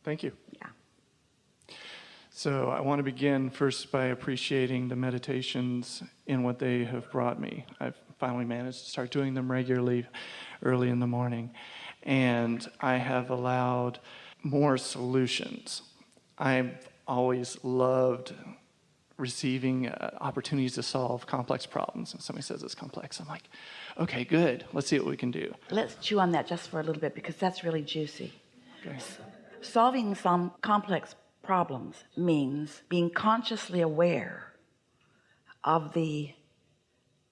Thank you. Yeah. So I want to begin first by appreciating the meditations and what they have brought me. I've finally managed to start doing them regularly early in the morning. And I have allowed more solutions. I've always loved receiving opportunities to solve complex problems. If somebody says it's complex, I'm like, okay, good. Let's see what we can do. Let's chew on that just for a little bit, because that's really juicy. Okay. Solving some complex problems means being consciously aware of the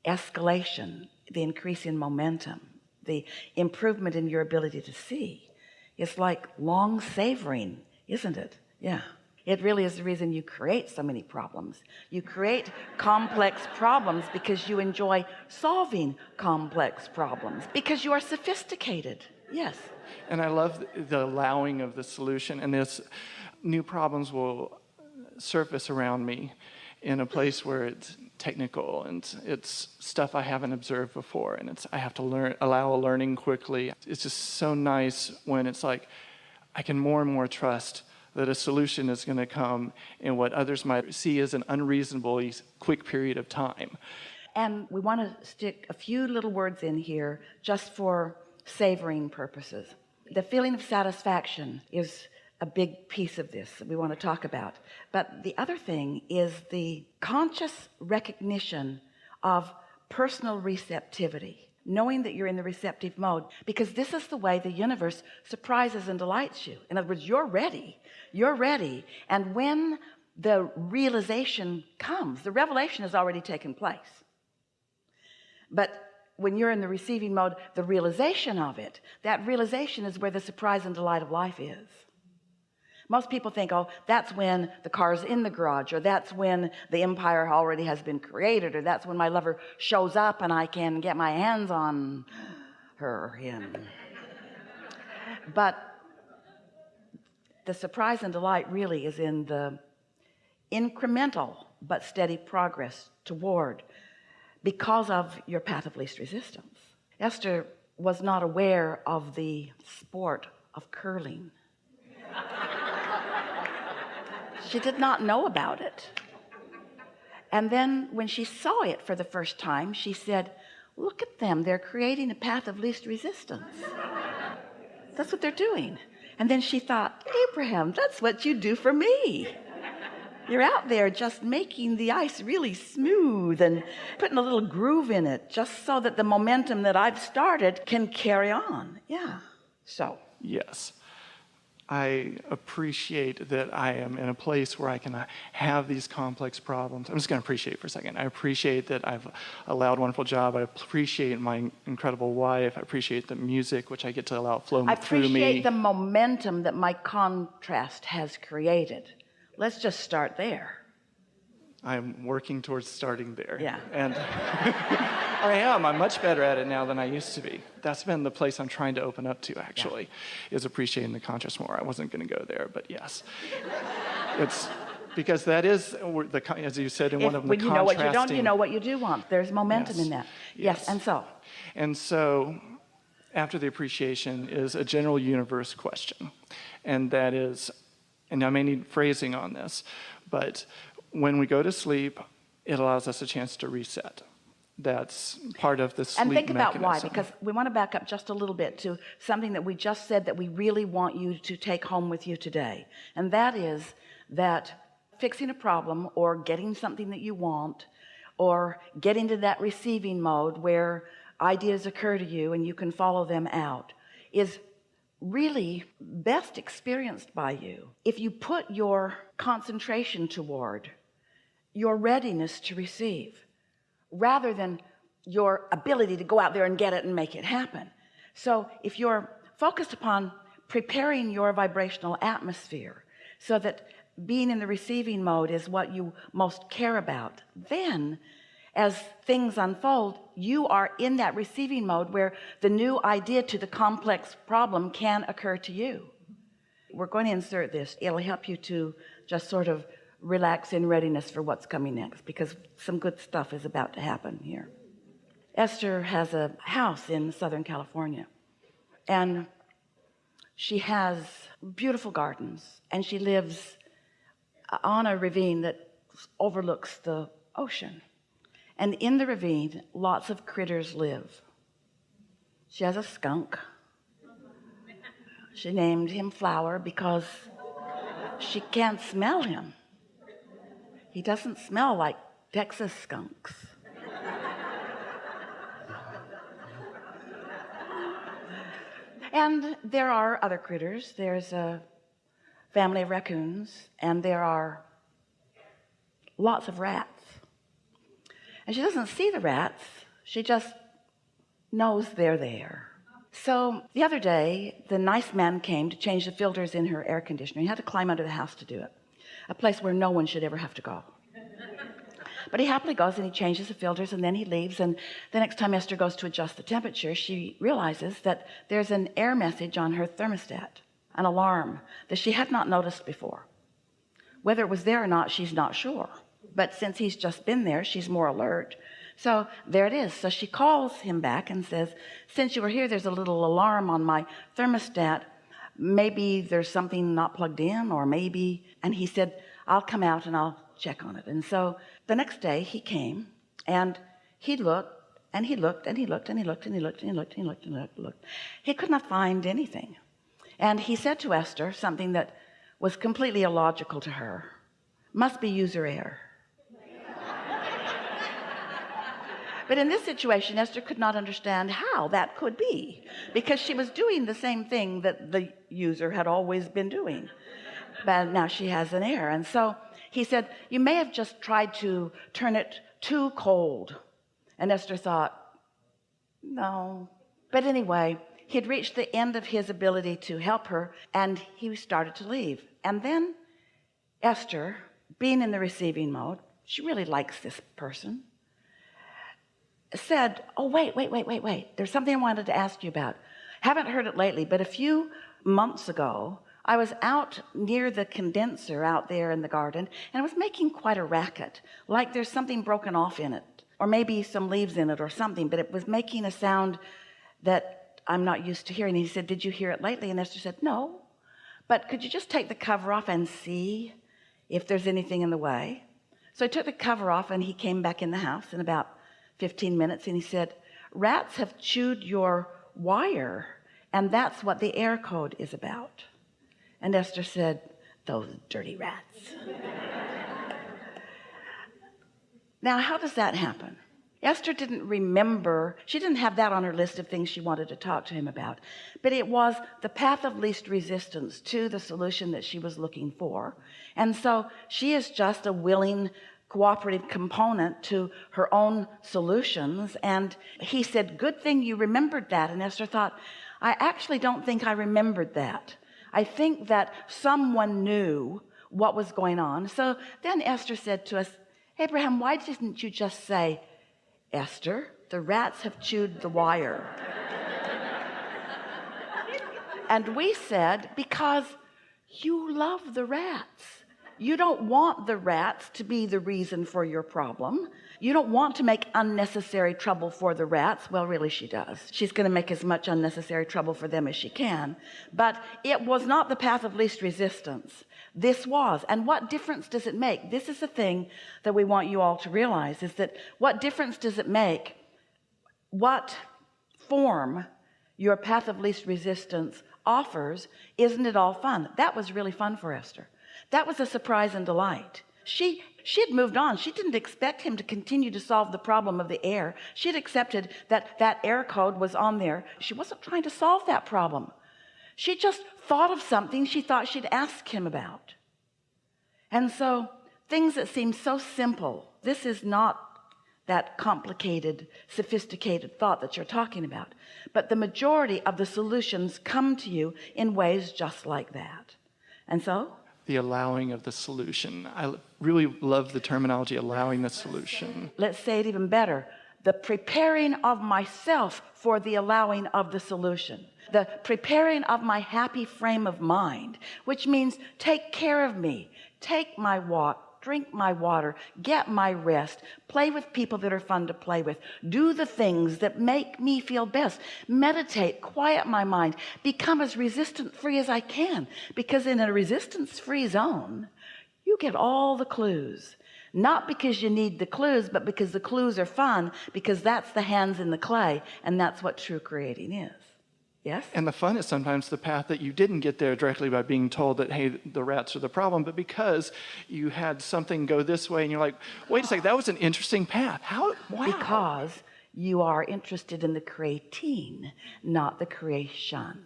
escalation, the increase in momentum, the improvement in your ability to see. It's like long savoring, isn't it? Yeah. It really is the reason you create so many problems. You create complex problems because you enjoy solving complex problems, because you are sophisticated. Yes. And I love the allowing of the solution, and this new problems will surface around me in a place where it's technical and it's stuff I haven't observed before, and I have to allow a learning quickly. It's just so nice when it's like I can more and more trust that a solution is going to come in what others might see as an unreasonably quick period of time. And we want to stick a few little words in here just for savoring purposes. The feeling of satisfaction is a big piece of this that we want to talk about. But the other thing is the conscious recognition of personal receptivity, knowing that you're in the receptive mode, because this is the way the universe surprises and delights you. In other words, you're ready. And when the realization comes, the revelation has already taken place. But when you're in the receiving mode, the realization of it, that realization is where the surprise and delight of life is. Most people think, oh, that's when the car's in the garage, or that's when the empire already has been created, or that's when my lover shows up and I can get my hands on her or him. But the surprise and delight really is in the incremental but steady progress toward, because of your path of least resistance. Esther was not aware of the sport of curling. She did not know about it. And then when she saw it for the first time, she said, look at them, they're creating a path of least resistance. That's what they're doing. And then she thought, Abraham, that's what you do for me. You're out there just making the ice really smooth and putting a little groove in it, just so that the momentum that I've started can carry on. Yeah. So. Yes. I appreciate that I am in a place where I can have these complex problems. I'm just going to appreciate for a second. I appreciate that I've allowed a wonderful job. I appreciate my incredible wife. I appreciate the music, which I get to allow flow through me. I appreciate the momentum that my contrast has created. Let's just start there. I'm working towards starting there. Yeah. And I am. I'm much better at it now than I used to be. That's been the place I'm trying to open up to, actually, is appreciating the contrast more. I wasn't going to go there, but yes. It's because that is, as you said in one of them, the contrasting. When you know what you don't, you know what you do want. There's momentum in that. Yes. And so after the appreciation is a general universe question. And that is, and I may need phrasing on this, but when we go to sleep, it allows us a chance to reset. That's part of the sleep mechanism. And think about mechanism. why, because we want to back up just a little bit to something that we just said that we really want you to take home with you today. And that is that fixing a problem, or getting something that you want, or getting to that receiving mode where ideas occur to you and you can follow them out, is really best experienced by you if you put your concentration toward your readiness to receive, rather than your ability to go out there and get it and make it happen. So if you're focused upon preparing your vibrational atmosphere so that being in the receiving mode is what you most care about, then as things unfold, you are in that receiving mode where the new idea to the complex problem can occur to you. We're going to insert this. It'll help you to just sort of relax in readiness for what's coming next, because some good stuff is about to happen here. Esther has a house in Southern California, and She has beautiful gardens, and she lives on a ravine that overlooks the ocean. And in the ravine, lots of critters live. She has a skunk. She named him Flower because she can't smell him. He doesn't smell like Texas skunks. And there are other critters. There's a family of raccoons, and there are lots of rats. And she doesn't see the rats. She just knows they're there. So the other day, the nice man came to change the filters in her air conditioner. He had to climb under the house to do it, a place where no one should ever have to go. But he happily goes and he changes the filters, and then he leaves. And the next time Esther goes to adjust the temperature, she realizes that there's an error message on her thermostat, an alarm that she had not noticed before. Whether it was there or not, she's not sure. But since he's just been there, she's more alert. So there it is. So she calls him back and says, since you were here, there's a little alarm on my thermostat. Maybe there's something not plugged in, or maybe. And he said, I'll come out and I'll check on it. And so the next day he came, and he looked and he looked and he looked and he looked and he looked and he looked and he looked and he looked. He could not find anything. And he said to Esther something that was completely illogical to her. Must be user error. But in this situation, Esther could not understand how that could be, because she was doing the same thing that the user had always been doing. But now she has an error. And so he said, you may have just tried to turn it too cold. And Esther thought, no. But anyway, he had reached the end of his ability to help her, and he started to leave. And then Esther, being in the receiving mode, she really likes this person, said, oh, wait. There's something I wanted to ask you about. Haven't heard it lately, but a few months ago, I was out near the condenser out there in the garden, and it was making quite a racket, like there's something broken off in it, or maybe some leaves in it or something, but it was making a sound that I'm not used to hearing. He said, did you hear it lately? And Esther said, no, but could you just take the cover off and see if there's anything in the way? So I took the cover off, and he came back in the house in about 15 minutes, and he said, rats have chewed your wire, and that's what the error code is about. And Esther said, those dirty rats. Now, how does that happen? Esther didn't remember, she didn't have that on her list of things she wanted to talk to him about, but it was the path of least resistance to the solution that she was looking for. And so she is just a willing, cooperative component to her own solutions. And he said, good thing you remembered that. And Esther thought, I actually don't think I remembered that. I think that someone knew what was going on. So then Esther said to us, Abraham, why didn't you just say, Esther, the rats have chewed the wire? And we said, because you love the rats. You don't want the rats to be the reason for your problem. You don't want to make unnecessary trouble for the rats. Well, really, she does. She's going to make as much unnecessary trouble for them as she can. But it was not the path of least resistance. This was. And what difference does it make? This is the thing that we want you all to realize, is that what difference does it make what form your path of least resistance offers? Isn't it all fun? That was really fun for Esther. That was a surprise and delight. She had moved on. She didn't expect him to continue to solve the problem of the air. She had accepted that that error code was on there. She wasn't trying to solve that problem. She just thought of something she thought she'd ask him about. And so things that seem so simple, this is not that complicated, sophisticated thought that you're talking about. But the majority of the solutions come to you in ways just like that. And so the allowing of the solution. I really love the terminology, allowing the solution. Let's say it even better. The preparing of myself for the allowing of the solution. The preparing of my happy frame of mind, which means take care of me. Take my walk. drink my water, get my rest, play with people that are fun to play with, do the things that make me feel best, meditate, quiet my mind, become as resistance free as I can, because in a resistance free zone you get all the clues, not because you need the clues, but because the clues are fun, because that's the hands in the clay, and that's what true creating is. Yes? And the fun is sometimes the path that you didn't get there directly by being told that, hey, the rats are the problem, but because you had something go this way and you're like, wait a second, that was an interesting path. How? Wow. Because you are interested in the creating, not the creation.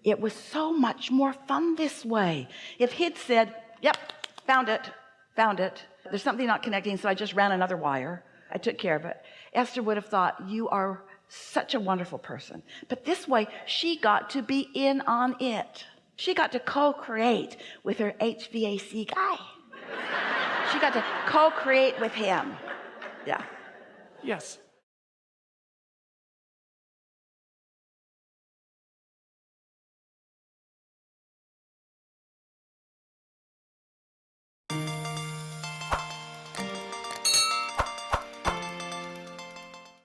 It was so much more fun this way. If he'd said, yep, found it, there's something not connecting, so I just ran another wire, I took care of it, Esther would have thought, you are such a wonderful person. But this way she got to be in on it. She got to co-create with her HVAC guy. She got to co-create with him. Yeah. Yes.